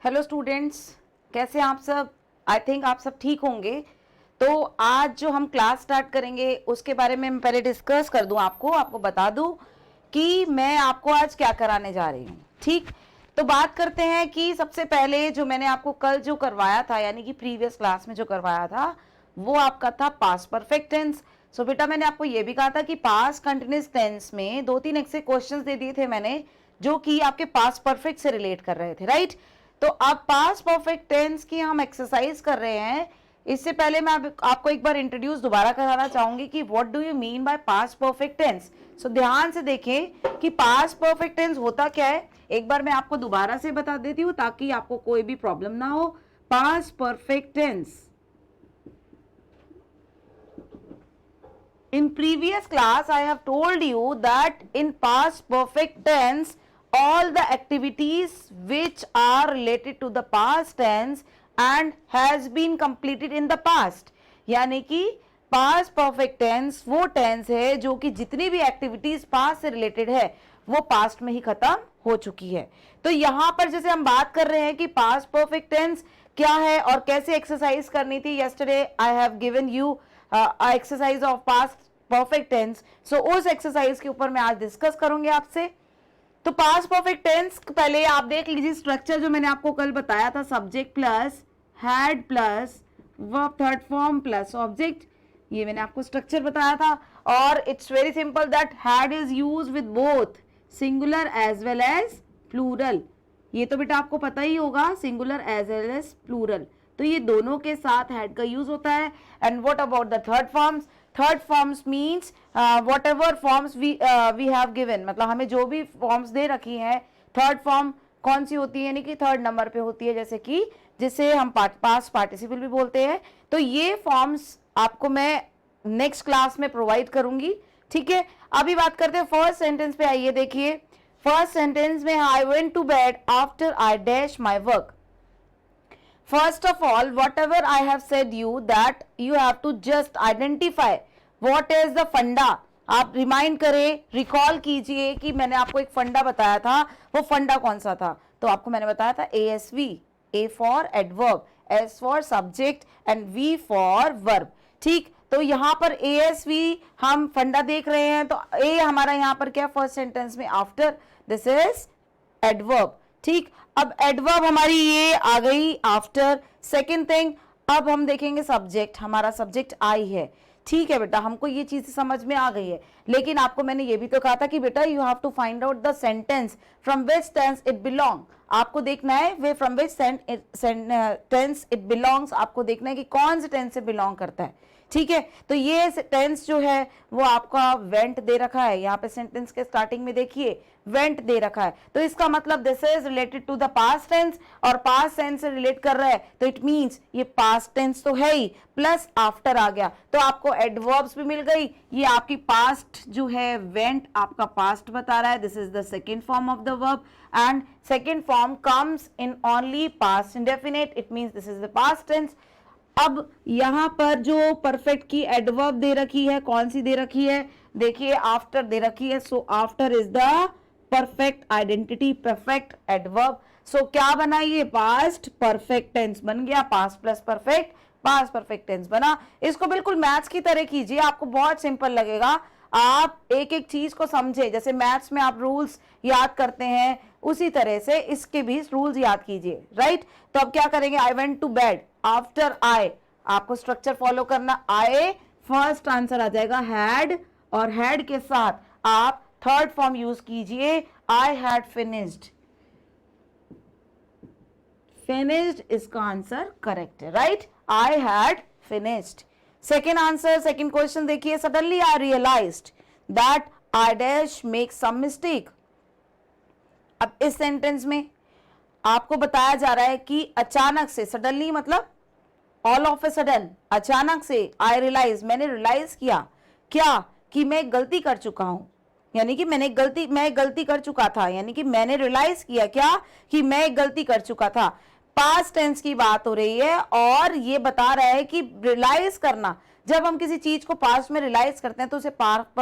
Hello students, कैसे हैं आप सब। आई थिंक आप सब ठीक होंगे। तो आज जो हम क्लास स्टार्ट करेंगे उसके बारे में मैं पहले डिस्कस कर दूं, आपको बता दूं कि मैं आपको आज क्या कराने जा रही हूं। ठीक, तो बात करते हैं कि सबसे पहले जो मैंने आपको कल जो करवाया था, यानी कि प्रीवियस क्लास में जो करवाया था, वो आपका था पास्ट परफेक्ट टेंस। सो बेटा मैंने आपको ये भी कहा था कि पास्ट कंटिन्यूअस टेंस में 2-3 ऐसे क्वेश्चंस दे दिए थे मैंने जो कि आपके पास्ट परफेक्ट से रिलेट कर रहे थे, राइट। तो अब पास्ट परफेक्ट टेंस की हम एक्सरसाइज कर रहे हैं। इससे पहले मैं आपको एक बार इंट्रोड्यूस दोबारा कराना चाहूंगी कि what do you mean by past perfect tense. So ध्यान से देखें कि पास्ट परफेक्ट टेंस होता क्या है। एक बार मैं आपको दोबारा से बता देती हूं ताकि आपको कोई भी प्रॉब्लम ना हो। Past perfect tense, in previous class I have told you that in past perfect tense all the activities which are related to the past tense and has been completed in the past, यानी कि past perfect tense वो tense है जो कि जितनी भी activities past से related है वो past में ही खत्म हो चुकी है। तो यहां पर जैसे हम बात कर रहे हैं कि past perfect tense क्या है और कैसे एक्सरसाइज करनी थी। yesterday I have given you exercise of past perfect tense. So उस एक्सरसाइज के ऊपर मैं आज डिस्कस करूंगी आपसे। तो पास्ट परफेक्ट टेंस पहले आप देख लीजिए स्ट्रक्चर जो मैंने आपको कल बताया था, subject plus had plus verb third form plus object, ये मैंने आपको स्ट्रक्चर बताया था। और it's very simple that had is use with both singular as well as plural. ये तो बेटा आपको पता ही होगा, singular as well as plural, तो ये दोनों के साथ हैड का यूज होता है। And what about the third forms? Third forms means whatever forms we have given, मतलब हमें जो भी फॉर्म्स दे रखी हैं, थर्ड फॉर्म कौन सी होती है, यानी कि थर्ड नंबर पे होती है, जैसे कि जिसे हम पास्ट पार्टिसिपल भी बोलते हैं। तो ये फॉर्म्स आपको मैं नेक्स्ट क्लास में प्रोवाइड करूंगी, ठीक है। अभी बात करते हैं फर्स्ट सेंटेंस पे। आइए देखिए फर्स्ट सेंटेंस में, I went to bed after I dash my work. First of all, whatever I have said you that you have to just identify what is the फंडा। आप रिमाइंड करें, recall कीजिए कि मैंने आपको एक फंडा बताया था, वो फंडा कौन सा था। तो आपको मैंने बताया था ASV, A for adverb, S for subject and V for verb, ठीक। तो यहाँ पर ASV हम फंडा देख रहे हैं, तो A हमारा यहाँ पर क्या, फर्स्ट सेंटेंस में आफ्टर, दिस इज एडवर्ब, ठीक। अब एडवर्ब हमारी ये आ गई आफ्टर। सेकेंड थिंग, अब हम देखेंगे सब्जेक्ट, हमारा सब्जेक्ट आई है, ठीक है बेटा, हमको ये चीज समझ में आ गई है। लेकिन आपको मैंने ये भी तो कहा था कि बेटा you have to find out the sentence from which tense it belong. आपको देखना है वे from which tense it belongs, आपको देखना है कि कौन से टेंस से बिलोंग करता है, ठीक है। तो ये टेंस जो है वो आपका वेंट दे रखा है, यहाँ पे सेंटेंस के स्टार्टिंग में देखिए वेंट दे रखा है, तो इसका मतलब this is related to the past tense, और पास्ट टेंस से रिलेट कर रहा है तो इट मींस ये पास्ट टेंस तो है ही, प्लस आफ्टर आ गया, तो आपको एडवर्ब्स भी मिल गई। ये आपकी पास्ट जो है वेंट आपका पास्ट बता रहा है, this is the second form of the verb, and second form comes in only past indefinite, it means this is the past tense. अब यहां पर जो परफेक्ट की एडवर्ब दे रखी है, कौन सी दे रखी है, देखिए आफ्टर दे रखी है। So after is the perfect identity, perfect adverb. So क्या बना, ये पास्ट परफेक्ट टेंस बन गया, past plus perfect, past perfect tense बना। इसको बिल्कुल मैथ्स की तरह कीजिए, आपको बहुत सिंपल लगेगा। आप एक एक चीज को समझे, जैसे मैथ्स में आप रूल्स याद करते हैं उसी तरह से इसके भी रूल्स याद कीजिए, राइट। तो अब क्या करेंगे, I went to bed after I, आपको स्ट्रक्चर फॉलो करना, आई फर्स्ट आंसर आ जाएगा हैड, और हैड के साथ आप थर्ड फॉर्म यूज कीजिए, आई हैड फिनिश्ड। फिनिश्ड इसका आंसर करेक्ट है, right, I had finished. Second answer, second question देखिए, suddenly I realised that I dash make some mistake. अब इस सेंटेंस में आपको बताया जा रहा है कि अचानक से, सडनली मतलब ऑल ऑफ ए सडन, अचानक से, आई रियलाइज मैंने रियलाइज किया क्या, कि मैं गलती कर चुका हूं, यानी कि मैं गलती कर चुका था, यानी कि मैंने रियलाइज किया क्या, कि मैं गलती कर चुका था। पास्ट टेंस की बात हो रही है और ये बता रहा है कि रियलाइज करना, जब हम किसी चीज को पास्ट में रियलाइज करते हैं तो उसे पास्ट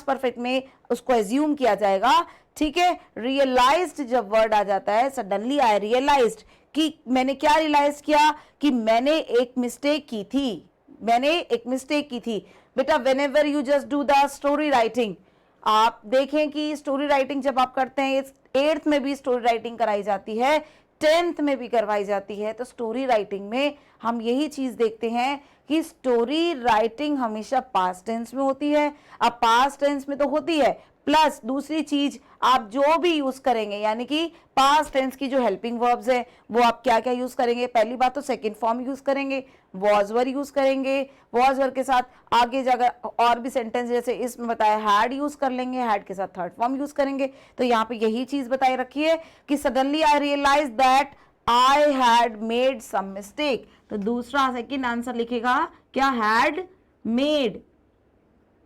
परफेक्ट में उसको एज्यूम किया जाएगा ठीक है। रियलाइज्ड जब वर्ड आ जाता है, सडनली आई रियलाइज्ड, कि मैंने क्या रियलाइज किया, कि मैंने एक मिस्टेक की थी, मैंने एक मिस्टेक की थी। बेटा whenever you just do the story writing, आप देखें कि स्टोरी राइटिंग जब आप करते हैं, 8th में भी स्टोरी राइटिंग कराई जाती है, 10th में भी करवाई जाती है, तो स्टोरी राइटिंग में हम यही चीज देखते हैं कि स्टोरी राइटिंग हमेशा पास्ट टेंस में होती है। अब पास्ट टेंस में तो होती है, प्लस दूसरी चीज आप जो भी यूज करेंगे, यानी कि पास्ट टेंस की जो हेल्पिंग वर्ब्स है वो आप क्या क्या यूज करेंगे। पहली बात तो सेकंड फॉर्म यूज करेंगे, वॉज वर यूज करेंगे, वॉज वर के साथ आगे जाकर और भी सेंटेंस जैसे इसमें बताया हैड यूज कर लेंगे, हैड के साथ थर्ड फॉर्म यूज करेंगे। तो यहाँ पे यही चीज बताई रखी है कि suddenly I realise that I had made some mistake. तो दूसरा सेकंड आंसर लिखेगा क्या, हैड मेड।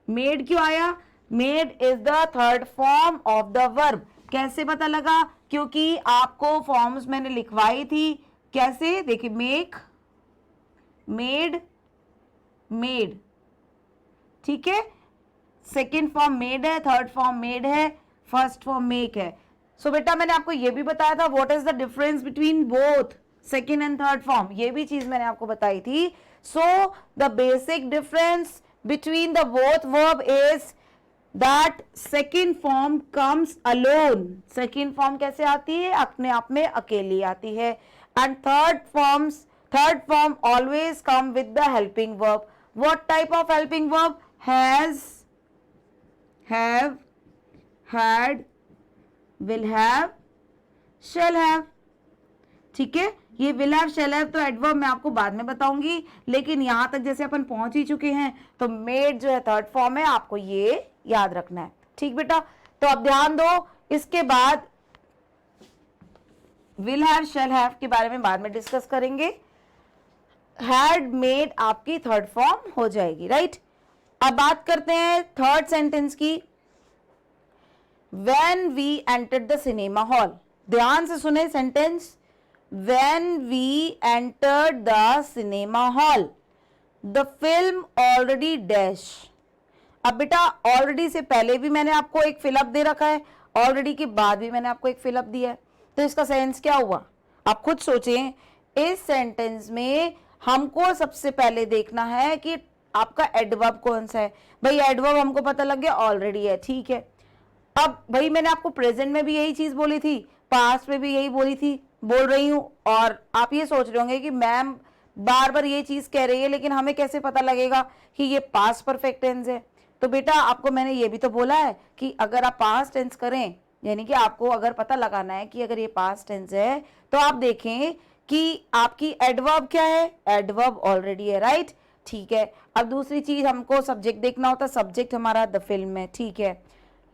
मेड क्यों आया, made is the third form of the verb. कैसे पता लगा, क्योंकि आपको फॉर्म्स मैंने लिखवाई थी। कैसे, देखिए मेक, मेड, मेड, ठीक है। सेकेंड फॉर्म मेड है, थर्ड फॉर्म मेड है, फर्स्ट फॉर्म मेक है। सो बेटा मैंने आपको ये भी बताया था what is the difference between both second and third form, ये भी चीज मैंने आपको बताई थी। So the basic difference between the both verb is that second form comes alone. Second form कैसे आती है, अपने आप में अकेली आती है। And third form always come with the helping verb. What type of helping verb, has, have, had, will have, shall have, ठीक है। ये विल हैव, शैल हैव तो एडवर्ब मैं आपको बाद में बताऊंगी, लेकिन यहां तक जैसे अपन पहुंच ही चुके हैं तो मेड जो है थर्ड फॉर्म है, आपको ये याद रखना है, ठीक बेटा। तो अब ध्यान दो, इसके बाद विल हैव, शैल हैव के बारे में बाद में डिस्कस करेंगे। हैड मेड आपकी थर्ड फॉर्म हो जाएगी, राइट। अब बात करते हैं थर्ड सेंटेंस की। When we entered the cinema hall, ध्यान से सुने sentence, when we entered the cinema hall, the film already dash। अब बेटा ऑलरेडी से पहले भी मैंने आपको एक फिलअप दे रखा है, ऑलरेडी के बाद भी मैंने आपको एक फिलअप दिया है, तो इसका सेंस क्या हुआ, आप खुद सोचें। इस सेंटेंस में हमको सबसे पहले देखना है कि आपका एडवर्ब कौन सा है। भाई एडवर्ब हमको पता लग गया ऑलरेडी है, ठीक है। अब भाई मैंने आपको प्रेजेंट में भी यही चीज बोली थी, पास्ट में भी यही बोल रही हूं, और आप ये सोच रहे होंगे कि मैम बार बार ये चीज कह रही है, लेकिन हमें कैसे पता लगेगा कि ये पास्ट परफेक्ट टेंस है। तो बेटा आपको मैंने ये भी तो बोला है कि अगर आप पास्ट टेंस करें, यानी कि आपको अगर पता लगाना है कि अगर ये पास्ट टेंस है, तो आप देखें कि आपकी एडवर्ब क्या है, एडवर्ब ऑलरेडी है, राइट, ठीक है। अब दूसरी चीज हमको सब्जेक्ट देखना होता है, सब्जेक्ट हमारा द फिल्म है, ठीक है।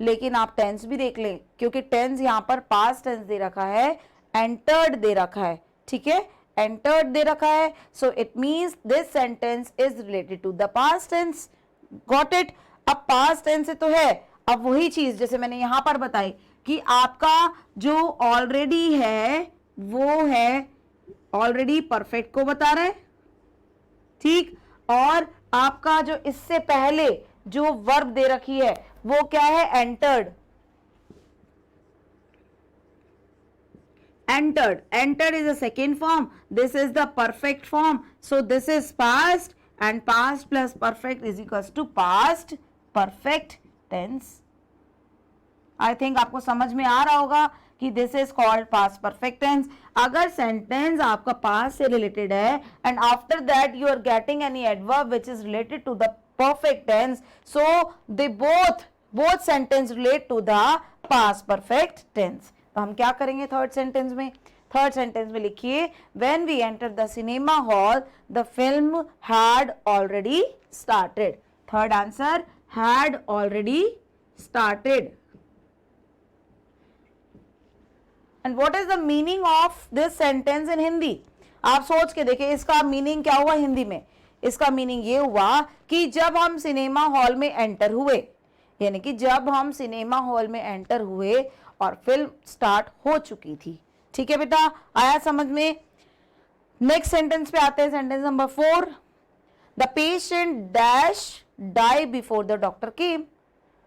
लेकिन आप टेंस भी देख लें, क्योंकि टेंस यहाँ पर पास्ट टेंस दे रखा है, एंटर्ड दे रखा है, ठीक है, एंटर्ड दे रखा है। So it means this sentence is related to the past tense, got it. अब पास्ट टेंस से तो है, अब वही चीज जैसे मैंने यहां पर बताई कि आपका जो ऑलरेडी है वो है ऑलरेडी परफेक्ट को बता रहा है, ठीक, और आपका जो इससे पहले जो वर्ब दे रखी है वो क्या है, entered. Entered is a second form, this is the perfect form, so this is past, and past plus perfect is equals to past perfect tense. I think आपको समझ में आ रहा होगा कि this is called past perfect tense. अगर sentence आपका past से रिलेटेड है and after that you are getting any adverb which is related to the perfect tense, so they both sentence relate to the past perfect tense। तो हम क्या करेंगे third sentence में, third sentence में लिखिए when we entered the cinema hall the film had already started। Third answer had already started। and what is the meaning of this sentence in Hindi? आप सोच के देखिए इसका मीनिंग क्या हुआ हिंदी में। इसका मीनिंग ये हुआ कि जब हम सिनेमा हॉल में एंटर हुए, यानी कि जब हम सिनेमा हॉल में एंटर हुए और फिल्म स्टार्ट हो चुकी थी, ठीक है बेटा, आया समझ में। नेक्स्ट सेंटेंस पे आते हैं, sentence number 4। The patient dash die before the doctor came.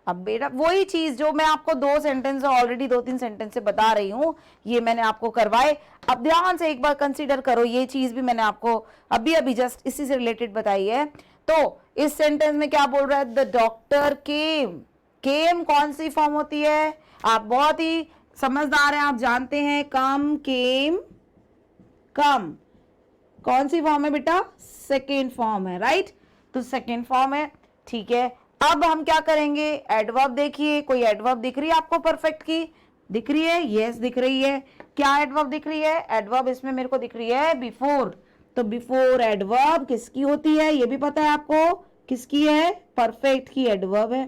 अब बेटा वही चीज जो मैं आपको 2 सेंटेंस ऑलरेडी 2-3 सेंटेंस से बता रही हूं, ये मैंने आपको करवाए। अब ध्यान से एक बार कंसीडर करो, ये चीज भी मैंने आपको अभी अभी जस्ट इसी से रिलेटेड बताई है। तो इस सेंटेंस में क्या बोल रहा है, द डॉक्टर केम। केम कौन सी फॉर्म होती है, आप बहुत ही समझदार हैं, आप जानते हैं, कम, केम, कम कौन सी फॉर्म है बेटा, सेकेंड फॉर्म है, राइट। तो सेकेंड फॉर्म है, ठीक है। अब हम क्या करेंगे, एडवर्ब देखिए, कोई एडवर्ब दिख रही है आपको परफेक्ट की, दिख रही है, यस दिख रही है। क्या एडवर्ब दिख रही है, एडवर्ब इसमें मेरे को दिख रही है बिफोर। तो बिफोर एडवर्ब किसकी होती है, ये भी पता है आपको, किसकी है, परफेक्ट की एडवर्ब है।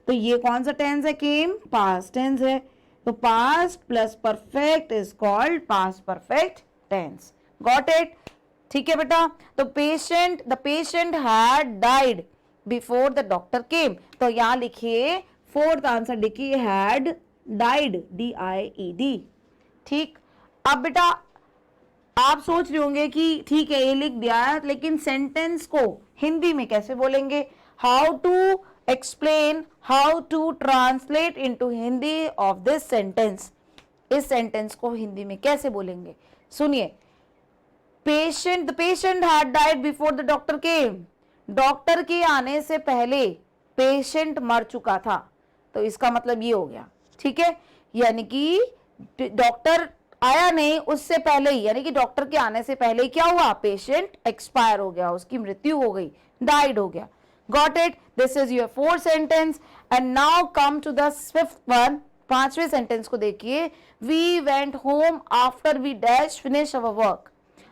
तो ये कौन सा टेंस है, केम, पास्ट टेंस है। तो past plus perfect is called past perfect tense. Got it, ठीक है बेटा। तो the patient had died before the doctor came. तो यहां लिखिए, फोर्थ आंसर लिखिए, हैड डाइड, DIED। ठीक। अब बेटा आप सोच रहे होंगे कि ठीक है ये लिख दिया है, लेकिन सेंटेंस को हिंदी में कैसे बोलेंगे, how to explain, how to translate into Hindi of this sentence. इस सेंटेंस को हिंदी में कैसे बोलेंगे, सुनिए। The patient had died before the doctor came. Doctor के आने से पहले पेशेंट मर चुका था। तो इसका मतलब ये हो गया, ठीक है, यानी कि डॉक्टर आया नहीं उससे पहले ही, यानी कि डॉक्टर के आने से पहले ही क्या हुआ, पेशेंट एक्सपायर हो गया, उसकी मृत्यु हो गई, डाइड हो गया। Got it, this is your fourth sentence. And now come to the fifth one, पांचवें सेंटेंस को देखिए, we went home after we dash finish our work.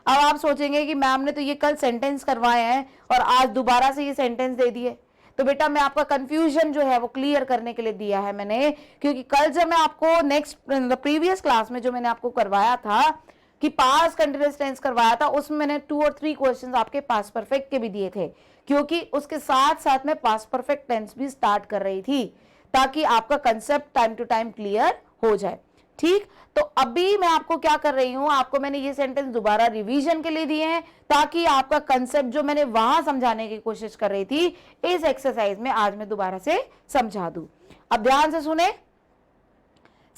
अब आप सोचेंगे कि मैम ने तो ये कल सेंटेंस करवाए हैं और आज दोबारा से ये सेंटेंस दे दिए। तो बेटा मैं आपका कंफ्यूजन जो है वो क्लियर करने के लिए दिया है मैंने, क्योंकि कल जब मैं आपको नेक्स्ट प्रीवियस क्लास में जो मैंने आपको करवाया था कि पास्ट कंटिन्यूअस टेंस करवाया था, उसमें मैंने 2 और 3 क्वेश्चंस आपके पास्ट परफेक्ट के भी दिए थे, क्योंकि उसके साथ साथ में पास्ट परफेक्ट टेंस भी स्टार्ट कर रही थी ताकि आपका concept time to time clear हो जाए। ठीक, तो अभी मैं आपको क्या कर रही हूं, आपको मैंने ये सेंटेंस दोबारा रिवीजन के लिए दिए हैं ताकि आपका कंसेप्ट जो मैंने वहां समझाने की कोशिश कर रही थी इस एक्सरसाइज में आज मैं दोबारा से समझा दूं। अब ध्यान से सुने,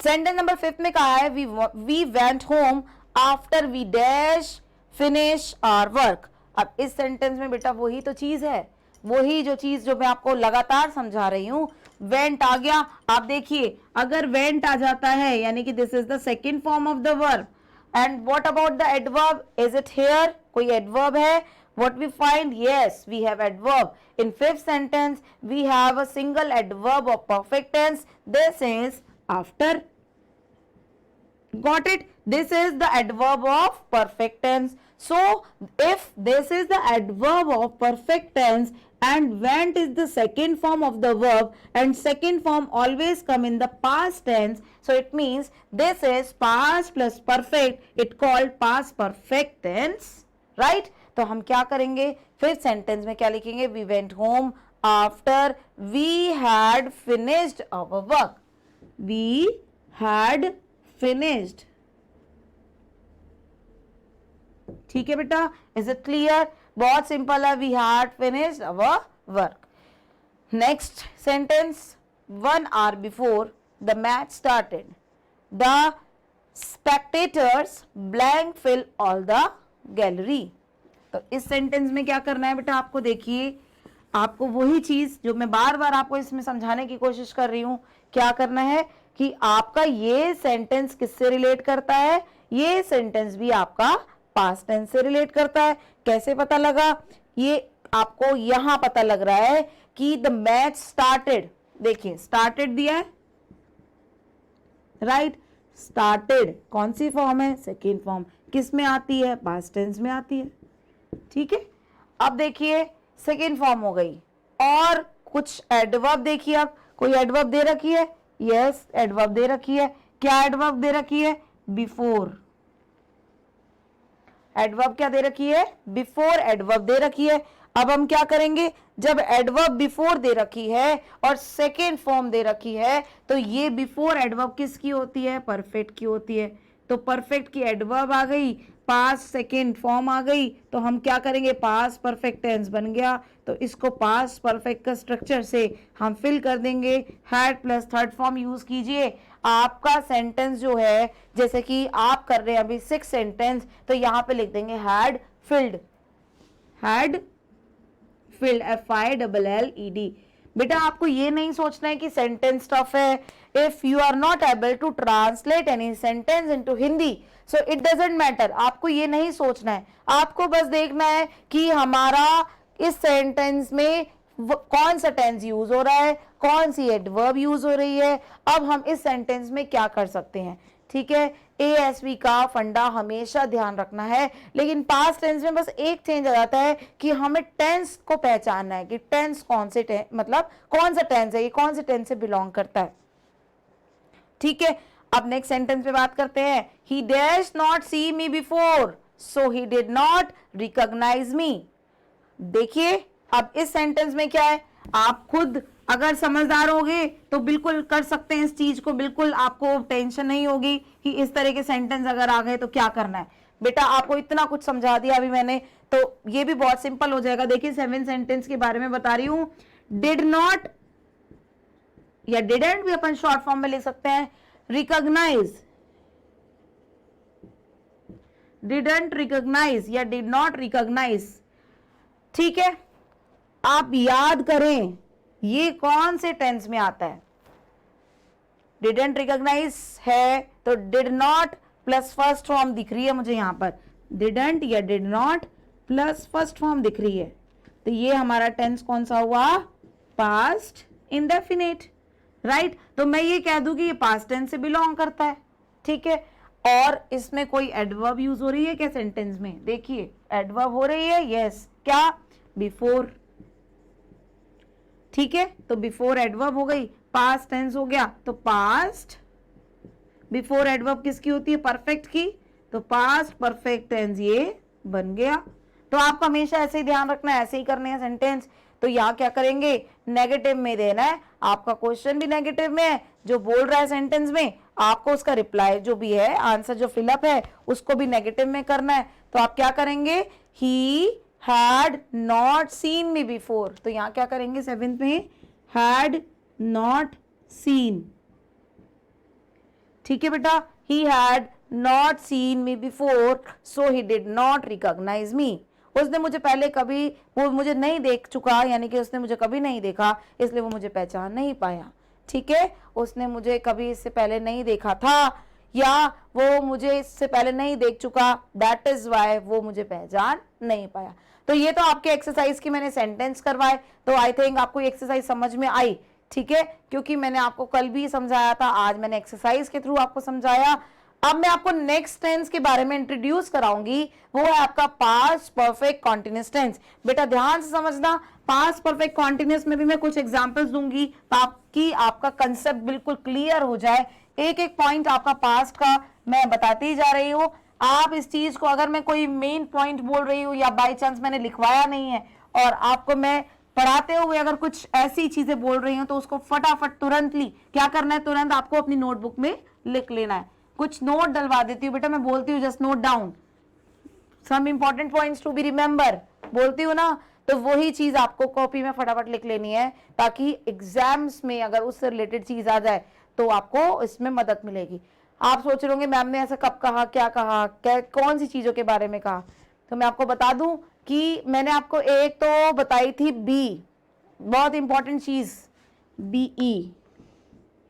सेंटेंस नंबर 5 में कहा है we went home after we dash finish our work. अब इस सेंटेंस में बेटा वही तो चीज है, वही जो चीज जो मैं आपको लगातार समझा रही हूं, वेंट आ गया। आप देखिए अगर वेंट आ जाता है यानी कि this is the second form of the verb. And what about the adverb, is it here, कोई एडवर्ब है, what we find, yes we have adverb. In fifth sentence we have a single adverb of perfect tense, this is after. Got it, this is the adverb of perfect tense. So if this is the adverb of perfect tense and went is the second form of the verb and second form always come in the past tense, so it means this is past plus perfect, it called past perfect tense, right? तो हम क्या करेंगे, fifth sentence में क्या लिखेंगे, we went home after we had finished our work, we had finished. ठीक है बेटा, इज इट क्लियर, बहुत सिंपल है, we had finished our work. Next sentence, 1 hour before the match started the spectators blank fill all the gallery. तो इस sentence में क्या करना है बेटा, आपको देखिए, आपको वही चीज जो मैं बार बार आपको इसमें समझाने की कोशिश कर रही हूं, क्या करना है कि आपका ये सेंटेंस किससे रिलेट करता है, ये सेंटेंस भी आपका पास्ट टेंस से रिलेट करता है। कैसे पता लगा, ये आपको यहां पता लग रहा है कि द मैच स्टार्टेड, देखिए स्टार्टेड दिया है, राइट, स्टार्टेड कौन सी फॉर्म है, सेकेंड फॉर्म, किस में आती है, पास्ट टेंस में आती है। ठीक है, अब देखिए सेकेंड फॉर्म हो गई, और कुछ एडवर्ब देखिए, अब कोई एडवर्ब दे रखी है, यस एडवर्ब दे रखी है, क्या एडवर्ब दे रखी है, बिफोर। एडवर्ब क्या दे रखी है, बिफोर एडवर्ब दे रखी है। अब हम क्या करेंगे, जब एडवर्ब बिफोर दे रखी है और सेकेंड फॉर्म दे रखी है, तो ये बिफोर एडवर्ब किसकी होती है, परफेक्ट की होती है। तो परफेक्ट की एडवर्ब आ गई, पास्ट सेकेंड फॉर्म आ गई, तो हम क्या करेंगे, पास्ट परफेक्ट टेंस बन गया। तो इसको पास्ट परफेक्ट का स्ट्रक्चर से हम फिल कर देंगे, had plus third form use कीजिए। आपका सेंटेंस जो है, जैसे कि आप कर रहे हैं अभी 6 सेंटेंस, तो यहां पे लिख देंगे had filled, had filled, FILLED। बेटा आपको ये नहीं सोचना है कि सेंटेंस टफ है। If you are not able to translate any sentence into Hindi, so it doesn't matter, आपको ये नहीं सोचना है। आपको बस देखना है कि हमारा इस सेंटेंस में कौन सा टेंस यूज हो रहा है, कौन सी एडवर्ब यूज हो रही है, अब हम इस सेंटेंस में क्या कर सकते हैं। ठीक है, ASV का फंडा हमेशा ध्यान रखना है, लेकिन पास्ट टेंस में बस एक चेंज आ जाता है कि हमें टेंस को पहचानना है कि टेंस कौन से मतलब कौन सा टेंस है, ये कौन से टेंस से बिलोंग करता है। ठीक है, अब नेक्स्ट सेंटेंस पे बात करते हैं। He dares not see me before, so he did not recognize me। देखिए अब इस सेंटेंस में क्या है, आप खुद अगर समझदार होगे तो बिल्कुल कर सकते हैं इस चीज को, बिल्कुल आपको टेंशन नहीं होगी कि इस तरह के सेंटेंस अगर आ गए तो क्या करना है। बेटा आपको इतना कुछ समझा दिया अभी मैंने, तो ये भी बहुत सिंपल हो जाएगा। देखिए 7 सेंटेंस के बारे में बता रही हूं। डिड नॉट या डिडंट भी अपन शॉर्ट फॉर्म में ले सकते हैं। रिकॉग्नाइज, डिडंट रिकॉग्नाइज या डिड नॉट रिकॉग्नाइज। ठीक है, आप याद करें ये कौन से टेंस में आता है। डिडंट रिकॉग्नाइज है तो did not plus first form दिख रही है मुझे यहां पर, डिडंट या did not plus first form दिख रही है, तो ये हमारा टेंस कौन सा हुआ, पास्ट इंडेफिनिट। राइट, तो मैं ये कह दूं कि ये पास्ट टेंस से बिलोंग करता है। ठीक है, और इसमें कोई एडवर्ब यूज हो रही है क्या सेंटेंस में, देखिए एडवर्ब हो रही है, यस, क्या, बिफोर। ठीक है, तो बिफोर एडवर्ब हो गई, पास्ट टेंस हो गया, तो पास्ट बिफोर एडवर्ब किसकी होती है, परफेक्ट की, तो पास्ट परफेक्ट टेंस ये बन गया। तो आपको हमेशा ऐसे ही ध्यान रखना है, ऐसे ही करने हैं सेंटेंस। तो यहाँ क्या करेंगे, नेगेटिव में देना है, आपका क्वेश्चन भी नेगेटिव में है, जो बोल रहा है सेंटेंस में आपको उसका रिप्लाई जो भी है, आंसर जो फिलअप है उसको भी नेगेटिव में करना है। तो आप क्या करेंगे, ही had not seen me before, तो यहाँ क्या करेंगे 7th में, हैड नॉट सीन। ठीक है बेटा, he had not seen me before so he did not recognise me. उसने मुझे पहले कभी, वो मुझे नहीं देख चुका, यानी कि उसने मुझे कभी नहीं देखा, इसलिए वो मुझे पहचान नहीं पाया। ठीक है, उसने मुझे कभी इससे पहले नहीं देखा था, या वो मुझे इससे पहले नहीं देख चुका, दैट इज वाई वो मुझे पहचान नहीं पाया। तो ये तो आपके एक्सरसाइज की मैंने सेंटेंस करवाए, तो आई थिंक आपको ये एक्सरसाइज समझ में आई। ठीक है, क्योंकि मैंने आपको कल भी समझाया था, आज मैंने एक्सरसाइज के थ्रू आपको समझाया। अब मैं आपको नेक्स्ट टेंस के बारे में इंट्रोड्यूस कराऊंगी, वो है आपका पास्ट परफेक्ट कॉन्टिन्यूअस टेंस। बेटा ध्यान से समझना, पास्ट परफेक्ट कॉन्टिन्यूअस में भी मैं कुछ एग्जांपल्स दूंगी ताकि आपका कंसेप्ट बिल्कुल क्लियर हो जाए। एक एक पॉइंट आपका पास्ट का मैं बताती ही जा रही हूँ। आप इस चीज को, अगर मैं कोई मेन पॉइंट बोल रही हूँ या बाई चांस मैंने लिखवाया नहीं है और आपको मैं पढ़ाते हुए अगर कुछ ऐसी चीजें बोल रही हूँ, तो उसको फटाफट तुरंतली क्या करना है, तुरंत आपको अपनी नोटबुक में लिख लेना है। कुछ नोट डलवा देती हूँ बेटा, मैं बोलती हूँ just note down some important points to be remember, बोलती हूँ ना, तो वही चीज आपको कॉपी में फटाफट लिख लेनी है, ताकि एग्जाम्स में अगर उससे रिलेटेड चीज आ जाए तो आपको इसमें मदद मिलेगी। आप सोच रहे होंगे मैम ने ऐसा कब कहा, क्या कहा, क्या कौन सी चीजों के बारे में कहा, तो मैं आपको बता दूं कि मैंने आपको एक तो बताई थी बी, बहुत इंपॉर्टेंट चीज BE,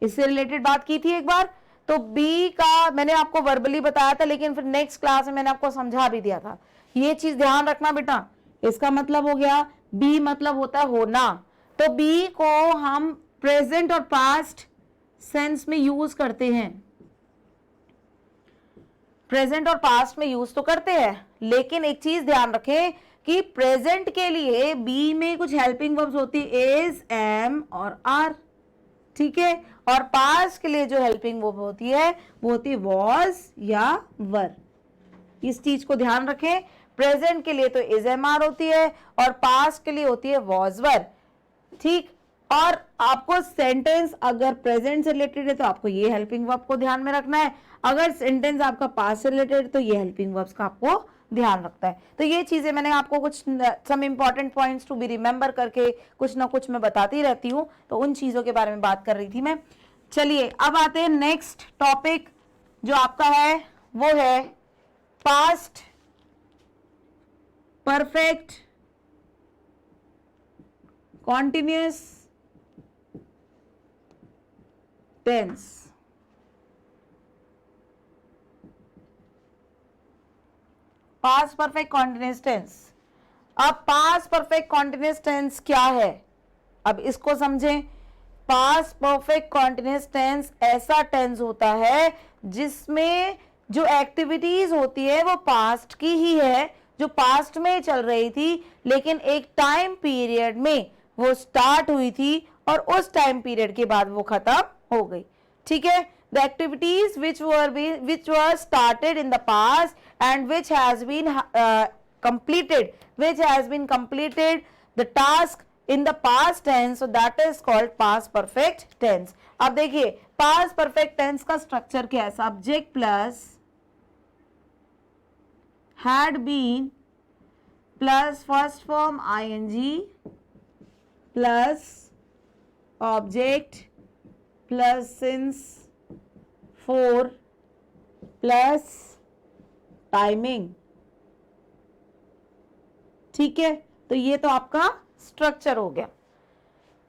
इससे रिलेटेड बात की थी एक बार। तो बी का मैंने आपको वर्बली बताया था, लेकिन फिर नेक्स्ट क्लास में मैंने आपको समझा भी दिया था। ये चीज ध्यान रखना बेटा, इसका मतलब हो गया, बी मतलब होता है होना, तो बी को हम प्रेजेंट और पास्ट सेंस में यूज करते हैं, प्रेजेंट और पास्ट में यूज तो करते हैं, लेकिन एक चीज ध्यान रखें कि प्रेजेंट के लिए बी में कुछ हेल्पिंग वर्ब्स होती है, इज, एम और आर। ठीक है, और पास्ट के लिए जो हेल्पिंग वर्ब होती है वो होती है वॉज या वर। इस चीज को ध्यान रखें, प्रेजेंट के लिए तो इज, एम, आर होती है और पास्ट के लिए होती है वॉज, वर। ठीक, और आपको सेंटेंस अगर प्रेजेंट से रिलेटेड है तो आपको ये हेल्पिंग वर्ब को ध्यान में रखना है, अगर सेंटेंस आपका पास्ट से रिलेटेड है तो ये हेल्पिंग वर्ब्स का आपको ध्यान रखता है। तो ये चीजें मैंने आपको कुछ some important points to be remember करके कुछ ना कुछ मैं बताती रहती हूँ, तो उन चीजों के बारे में बात कर रही थी मैं। चलिए अब आते हैं नेक्स्ट टॉपिक जो आपका है, वो है past perfect continuous tense. Past perfect continuous tense. अब पास्ट परफेक्ट कॉन्टिन्यूअस टेंस क्या है, अब इसको समझें। पास्ट परफेक्ट कॉन्टिन्यूअस टेंस ऐसा टेंस होता है जिसमें जो एक्टिविटीज होती है वो पास्ट की ही है, जो पास्ट में चल रही थी, लेकिन एक टाइम पीरियड में वो स्टार्ट हुई थी और उस टाइम पीरियड के बाद वो खत्म हो गई। ठीक है, the activities which were started in the past and which has been completed the task in the past tense, so that is called past perfect tense। अब देखिए past perfect tense का स्ट्रक्चर क्या है, subject plus had been plus first form ing plus object plus since 4 plus timing. ठीक है, तो ये तो आपका स्ट्रक्चर हो गया,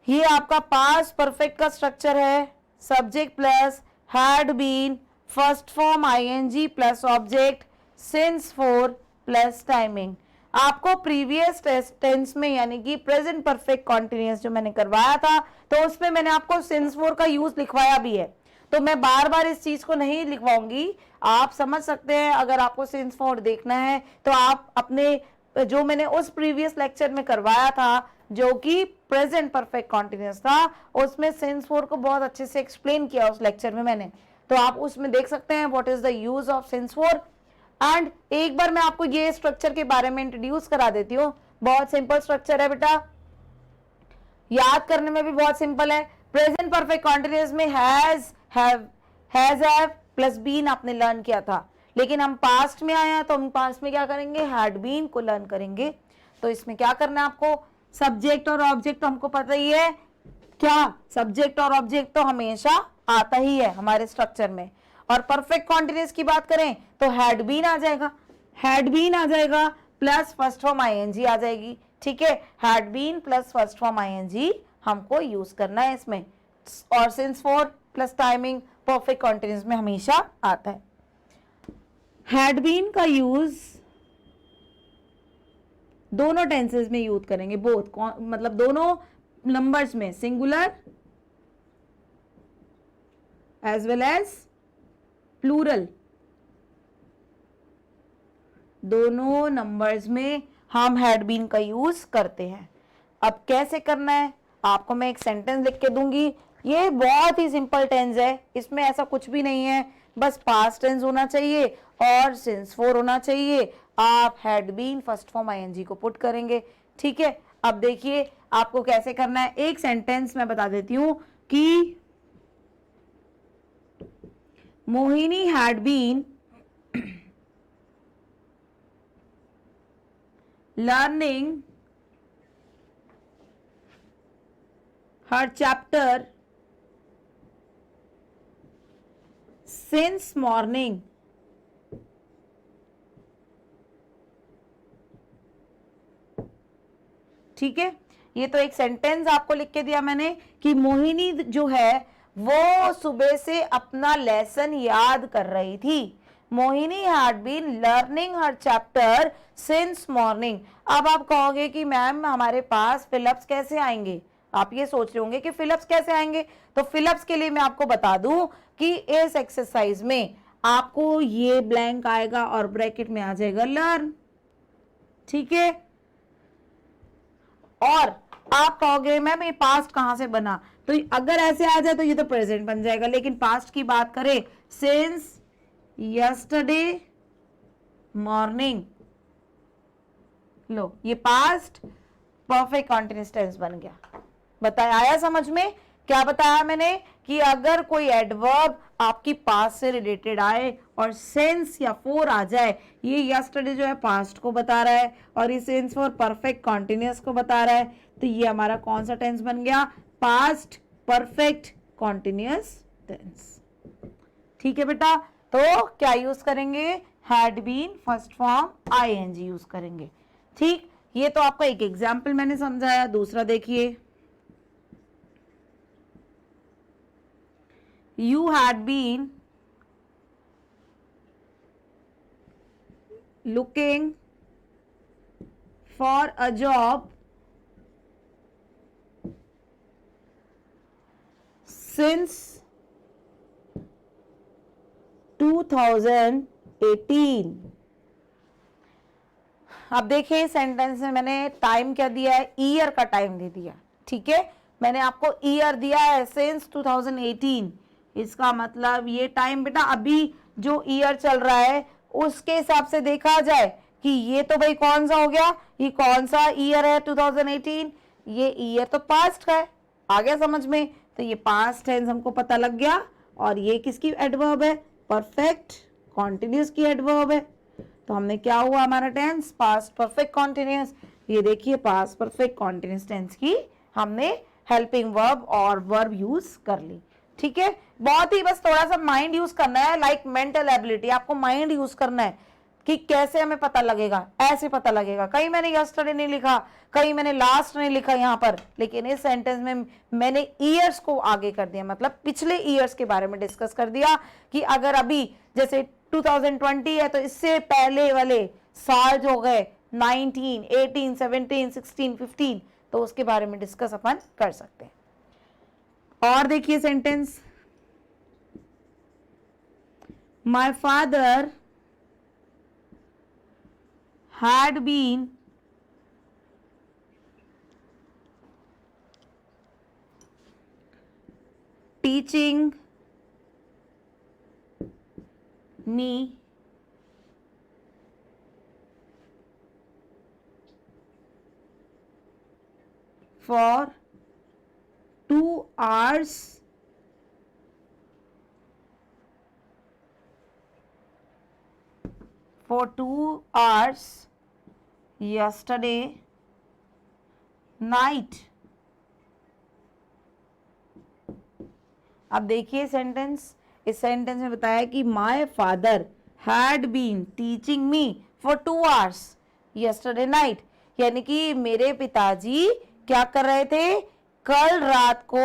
ये आपका पास्ट परफेक्ट का स्ट्रक्चर है। Subject plus had been first form ing plus object since 4 plus timing. आपको प्रीवियस टेंस में यानी कि प्रेजेंट परफेक्ट कॉन्टिन्यूअस जो मैंने करवाया था तो उसमें मैंने आपको सिंस 4 का यूज लिखवाया भी है, तो मैं बार बार इस चीज को नहीं लिखवाऊंगी, आप समझ सकते हैं। अगर आपको सिंस 4 देखना है तो आप अपने जो मैंने उस प्रीवियस लेक्चर में करवाया था जो कि प्रेजेंट परफेक्ट कॉन्टिन्यूअस था, उसमें सिंस 4 को बहुत अच्छे से एक्सप्लेन किया उस लेक्चर में मैंने, तो आप उसमें देख सकते हैं what is the use of since 4। And एक बार मैं आपको ये स्ट्रक्चर के बारे में इंट्रोड्यूस करा देती हूँ। बहुत सिंपल स्ट्रक्चर है बेटा, याद करने में भी बहुत सिंपल है। प्रेजेंट परफेक्ट कॉन्टिन्यूअस में हैव प्लस बीन आपने लर्न किया था, लेकिन हम पास्ट में आए हैं तो हम पास्ट में क्या करेंगे, हैड बीन को लर्न करेंगे। तो इसमें क्या करना है आपको, सब्जेक्ट और ऑब्जेक्ट तो हमको पता ही है, क्या सब्जेक्ट और ऑब्जेक्ट तो हमेशा आता ही है हमारे स्ट्रक्चर में। और परफेक्ट कॉन्टिन्यूअस की बात करें तो हैड बीन आ जाएगा, प्लस फर्स्ट फॉर्म ing आ जाएगी। ठीक है, had been plus first form ing हमको यूज करना है इसमें, और since 4 plus timing perfect continuous में हमेशा आता है। हैड बीन का यूज दोनों टेंसेस में यूज करेंगे, बोथ मतलब दोनों नंबर्स में, singular as well as plural, दोनों नंबर्स में हम हैड बीन का यूज करते हैं। अब कैसे करना है, आपको मैं एक सेंटेंस लिख के दूंगी, ये बहुत ही सिंपल टेंस है, इसमें ऐसा कुछ भी नहीं है, बस पास्ट टेंस होना चाहिए और सिंस 4 होना चाहिए। आप had been first form ing को पुट करेंगे। ठीक है, अब देखिए आपको कैसे करना है, एक सेंटेंस मैं बता देती हूं कि Mohini had been learning her chapter since morning. ठीक है, ये तो एक सेंटेंस आपको लिख के दिया मैंने कि मोहिनी जो है वो सुबह से अपना लेसन याद कर रही थी। Mohini had been learning her chapter since morning. अब आप कहोगे कि मैम हमारे पास फिलअप्स कैसे आएंगे, आप ये सोच रहे होंगे कि फिलअप्स कैसे आएंगे, तो फिलअप्स के लिए मैं आपको बता दूं कि इस एक्सरसाइज में आपको ये ब्लैंक आएगा और ब्रैकेट में आ जाएगा लर्न। ठीक है, और आप कहोगे मैम ये पास्ट कहां से बना, तो अगर ऐसे आ जाए तो ये तो प्रेजेंट बन जाएगा, लेकिन पास्ट की बात करें सिंस यस्टरडे मॉर्निंग, लो ये पास्ट परफेक्ट कॉन्टिन्यूअस टेंस बन गया। बताया, आया समझ में? क्या बताया मैंने कि अगर कोई एडवर्ब आपकी पास्ट से रिलेटेड आए और सिंस या फॉर आ जाए, ये यस्टरडे जो है पास्ट को बता रहा है और ये सिंस फॉर परफेक्ट कॉन्टिन्यूअस को बता रहा है, तो ये हमारा कौन सा टेंस बन गया? Past perfect continuous tense. ठीक है बेटा, तो क्या यूज करेंगे? Had been first form I N G use करेंगे। ठीक, ये तो आपको एक एग्जाम्पल मैंने समझाया। दूसरा देखिए, you had been looking for a job since 2018। अब देखिए सेंटेंस में मैंने टाइम क्या दिया है? ईयर का टाइम दे दिया। ठीक है, मैंने आपको ईयर दिया है सिंस 2018। इसका मतलब ये टाइम बेटा अभी जो ईयर चल रहा है उसके हिसाब से देखा जाए कि ये तो भाई कौन सा हो गया, ये कौन सा ईयर है 2018, ये ईयर तो पास्ट का है। आ गया समझ में? तो ये पास्ट टेंस हमको पता लग गया और ये किसकी एडवर्ब है? परफेक्ट कॉन्टिन्यूअस की एडवर्ब है। तो हमने क्या हुआ हमारा टेंस? Past perfect continuous. ये देखिए पास्ट परफेक्ट कॉन्टिन्यूअस टेंस की हमने हेल्पिंग वर्ब और वर्ब यूज कर ली। ठीक है, बहुत ही बस थोड़ा सा माइंड यूज करना है, लाइक मेंटल एबिलिटी, आपको माइंड यूज करना है कि कैसे हमें पता लगेगा। ऐसे पता लगेगा, कहीं मैंने यस्टरडे नहीं लिखा, कहीं मैंने लास्ट नहीं लिखा यहाँ पर, लेकिन इस सेंटेंस में मैंने ईयर्स को आगे कर दिया, मतलब पिछले ईयर्स के बारे में डिस्कस कर दिया कि अगर अभी जैसे 2020 है तो इससे पहले वाले साल जो गए 19, 18, 17, 16, 15, तो उसके बारे में डिस्कस अपन कर सकते हैं। और देखिए sentence, my father had been teaching me for 2 hours yesterday night। अब देखिए सेंटेंस, इस सेंटेंस में बताया कि my father had been teaching me for 2 hours yesterday night, यानी कि मेरे पिताजी क्या कर रहे थे? कल रात को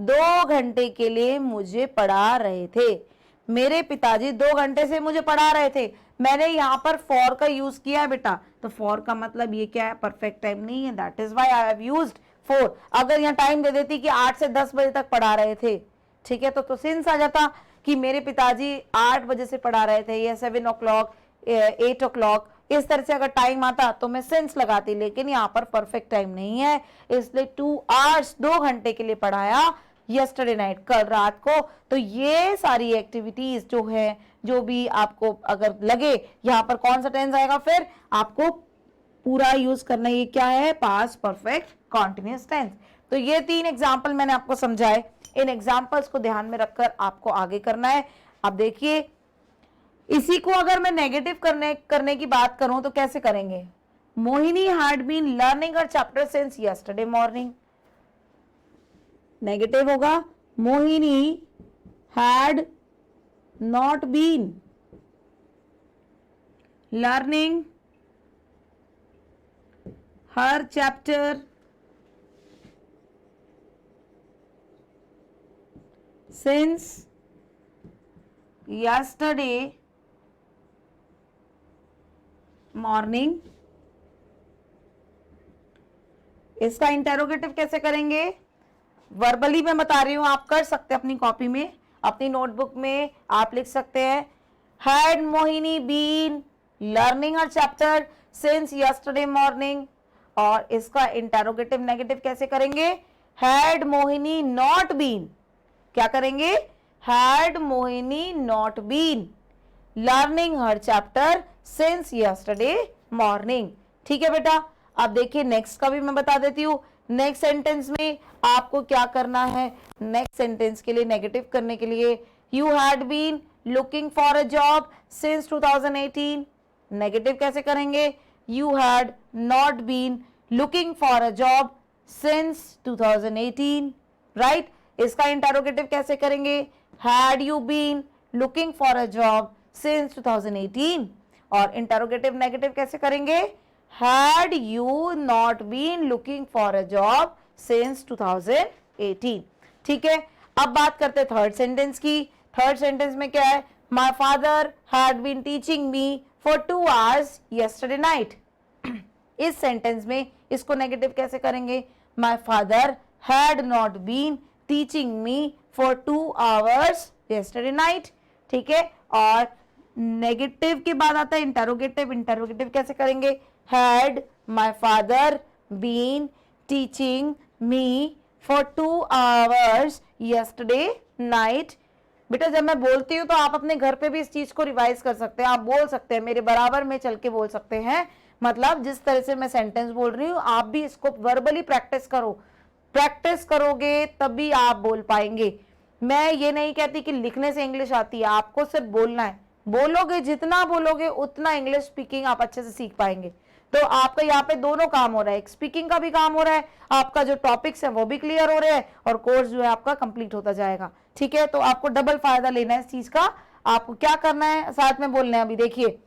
2 घंटे के लिए मुझे पढ़ा रहे थे। मेरे पिताजी 2 घंटे से मुझे पढ़ा रहे थे। मैंने यहाँ पर फॉर का यूज किया है बेटा, तो फॉर का मतलब ये क्या है? परफेक्ट टाइम नहीं है, that is why I have used for. अगर यहाँ टाइम दे देती कि 8 से 10 बजे तक पढ़ा रहे थे, ठीक है, तो सिंस आ जाता कि मेरे पिताजी 8 बजे से पढ़ा रहे थे या 7 o'clock, 8 o'clock, इस तरह से अगर टाइम आता तो मैं सिंस लगाती, लेकिन यहाँ पर परफेक्ट टाइम नहीं है, इसलिए 2 hours 2 घंटे के लिए पढ़ाया यस्टरडे नाइट, कल रात को। तो ये सारी एक्टिविटीज जो है, जो भी आपको अगर लगे यहाँ पर कौन सा टेंस आएगा, फिर आपको पूरा यूज करना। ये क्या है? Past perfect continuous tense. तो ये 3 एग्जाम्पल मैंने आपको समझाए, इन एग्जाम्पल्स को ध्यान में रखकर आपको आगे करना है। अब देखिए, इसी को अगर मैं नेगेटिव करने की बात करूं तो कैसे करेंगे? Mohini had been learning her chapter since yesterday morning. Negative होगा, Mohini had not been learning her chapter since yesterday morning। इसका इंटेरोगेटिव कैसे करेंगे? वर्बली मैं बता रही हूं, आप कर सकते हैं अपनी कॉपी में, अपनी नोटबुक में आप लिख सकते हैं, had Mohini been learning her chapter since yesterday morning। और इसका इंटेरोगेटिव नेगेटिव कैसे करेंगे? हैड मोहिनी नॉट बीन, क्या करेंगे? Had Mohini not been learning her chapter since yesterday morning. ठीक है बेटा, अब देखिए नेक्स्ट का भी मैं बता देती हूं, नेक्स्ट सेंटेंस में आपको क्या करना है, नेक्स्ट सेंटेंस के लिए नेगेटिव करने के लिए, you had been looking for a job since 2018, negative कैसे करेंगे, you had not been looking for a job since 2018, right. इसका इंटरोगेटिव कैसे करेंगे, had you been looking for a job since 2018, और इंटरोगेटिव नेगेटिव कैसे करेंगे, had you not been looking for a job since 2018। ठीक है, अब बात करते हैं थर्ड सेंटेंस की। थर्ड सेंटेंस में क्या है, my father had been teaching me for 2 hours yesterday night। इस सेंटेंस में इसको नेगेटिव कैसे करेंगे, my father had not been teaching me for 2 hours yesterday night। ठीक है, और नेगेटिव के बाद आता है इंटरोगेटिव, इंटरोगेटिव कैसे करेंगे, had my father been teaching me for 2 hours yesterday night। बेटा जब मैं बोलती हूँ तो आप अपने घर पे भी इस चीज को रिवाइज कर सकते हैं, आप बोल सकते हैं, मेरे बराबर में चल के बोल सकते हैं। मतलब जिस तरह से मैं सेंटेंस बोल रही हूँ आप भी इसको वर्बली प्रैक्टिस करो, प्रैक्टिस करोगे तभी आप बोल पाएंगे। मैं ये नहीं कहती कि लिखने से इंग्लिश आती है, आपको सिर्फ बोलना है, बोलोगे जितना बोलोगे उतना इंग्लिश स्पीकिंग आप अच्छे से सीख पाएंगे। तो आपका यहाँ पे दोनों काम हो रहा है, एक स्पीकिंग का भी काम हो रहा है, आपका जो टॉपिक्स है वो भी क्लियर हो रहे हैं और कोर्स जो है आपका कंप्लीट होता जाएगा। ठीक है, तो आपको डबल फायदा लेना है इस चीज का। आपको क्या करना है, साथ में बोलना है। अभी देखिए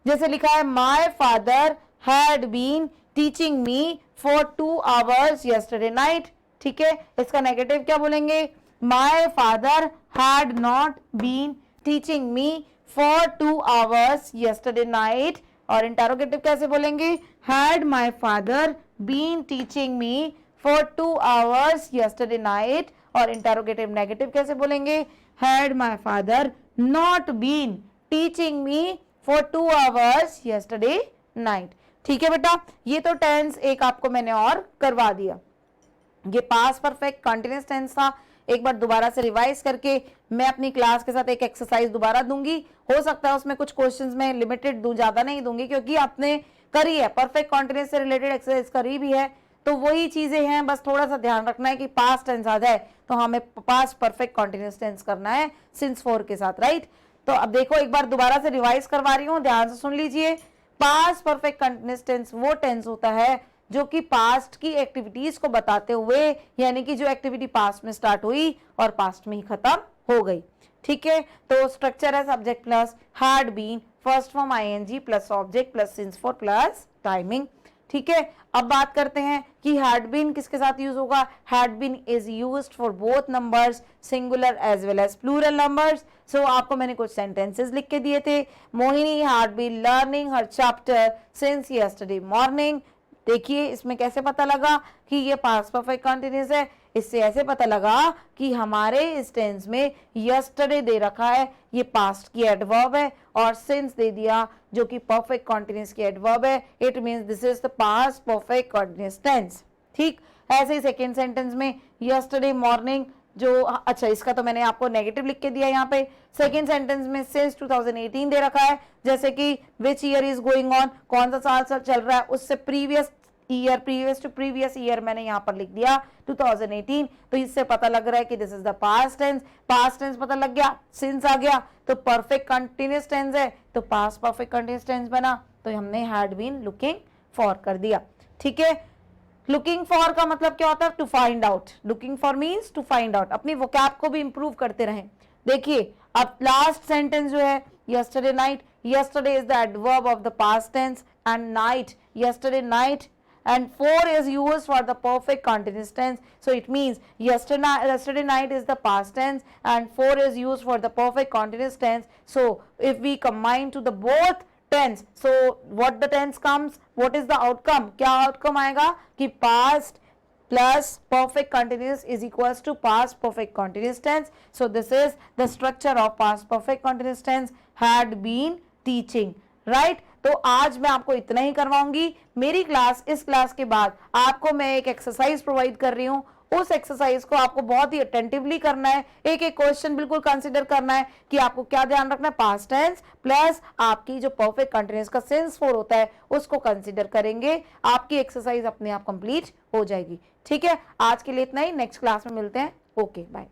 जैसे लिखा है, my father had been teaching me for 2 hours yesterday night। ठीक है, इसका नेगेटिव क्या बोलेंगे, my father had not been teaching me for 2 hours yesterday night। और इंटरोगेटिव कैसे बोलेंगे, had my father been teaching me for 2 hours yesterday night। और interrogative negative कैसे बोलेंगे, had my father not been teaching me for 2 hours yesterday night। ठीक है बेटा, ये तो टेंस एक आपको मैंने और करवा दिया। ये पास परफेक्ट कंटिन्यूअस टेंस था। एक बार दोबारा से रिवाइज करके मैं अपनी क्लास के साथ एक एक्सरसाइज दोबारा दूंगी, हो सकता है उसमें कुछ क्वेश्चंस में लिमिटेड दूं, ज्यादा नहीं दूंगी क्योंकि आपने करी है, परफेक्ट कॉन्टिन्यूअस से रिलेटेड एक्सरसाइज करी भी है, तो वही चीजें हैं, बस थोड़ा सा ध्यान रखना है कि पास्ट टेंस आ जाए तो हमें पास्ट परफेक्ट कॉन्टिन्यूअस टेंस करना है सिंस 4 के साथ, राइट। तो अब देखो एक बार दोबारा से रिवाइज करवा रही हूँ, ध्यान से सुन लीजिए। पास्ट परफेक्ट कंटिन्यूअस टेंस वो टेंस होता है जो कि पास्ट की एक्टिविटीज को बताते हुए, यानी कि जो एक्टिविटी पास्ट में स्टार्ट हुई और पास्ट में ही खत्म हो गई। ठीक है, तो स्ट्रक्चर है subject plus had been, first form I N G plus object plus since 4 plus timing. ठीक है, अब बात करते हैं कि हैड बीन किसके साथ यूज होगा। Had been is used for both numbers, singular as well as plural numbers. So आपको मैंने कुछ सेंटेंसेस लिख के दिए थे। Mohini had been learning her chapter since yesterday morning. देखिए इसमें कैसे पता लगा कि ये पास्ट परफेक्ट कंटिन्यूअस है, इससे ऐसे पता लगा कि हमारे इस टेंस में यस्टरडे दे रखा है, ये पास्ट की एडवर्ब है, और सिंस दे दिया जो कि परफेक्ट कंटिन्यूअस की एडवर्ब है। It means this is the past perfect continuous tense. ठीक, ऐसे ही सेकेंड सेंटेंस में यस्टरडे मॉर्निंग, जो अच्छा इसका तो मैंने आपको नेगेटिव लिख के दिया यहाँ पे। सेकेंड सेंटेंस में सिंस 2018 दे रखा है, जैसे कि which year is going on, कौन सा साल चल रहा है, उससे previous year, previous to previous year मैंने यहाँ पर लिख दिया 2018। तो इससे पता लग रहा है कि this is the past tense. Past tense पता लग गया, सिंस आ गया तो परफेक्ट कंटिन्यूअस टेंस है, तो पास्ट परफेक्ट कंटिन्यूअस टेंस बना, तो हमने हैड बीन लुकिंग फॉर कर दिया। ठीक है, लुकिंग फॉर का मतलब क्या होता है, to find out. Looking for means to find out, अपनी वोकैब को भी इंप्रूव करते रहें। देखिए अब लास्ट सेंटेंस जो है yesterday night, yesterday is the adverb of the past tense and night, yesterday night, and 4 is used for the perfect continuous tense. So it means yesterday night is the past tense and 4 is used for the perfect continuous tense. So if we combine to the both tense, so what the tense comes, what is the outcome, क्या outcome आएगा कि past plus perfect continuous is equals to past perfect continuous tense. So this is the structure of past perfect continuous tense, had been teaching, right? तो आज मैं आपको इतना ही करवाऊंगी। मेरी class, इस क्लास के बाद आपको मैं एक एक्सरसाइज प्रोवाइड कर रही हूँ, उस एक्सरसाइज को आपको बहुत ही अटेंटिवली करना है, एक एक क्वेश्चन बिल्कुल कंसिडर करना है कि आपको क्या ध्यान रखना है, पास्ट टेंस प्लस आपकी जो परफेक्ट कंटिन्यूअस का सेंस फोर होता है उसको कंसिडर करेंगे, आपकी एक्सरसाइज अपने आप कंप्लीट हो जाएगी। ठीक है, आज के लिए इतना ही, नेक्स्ट क्लास में मिलते हैं। Okay bye.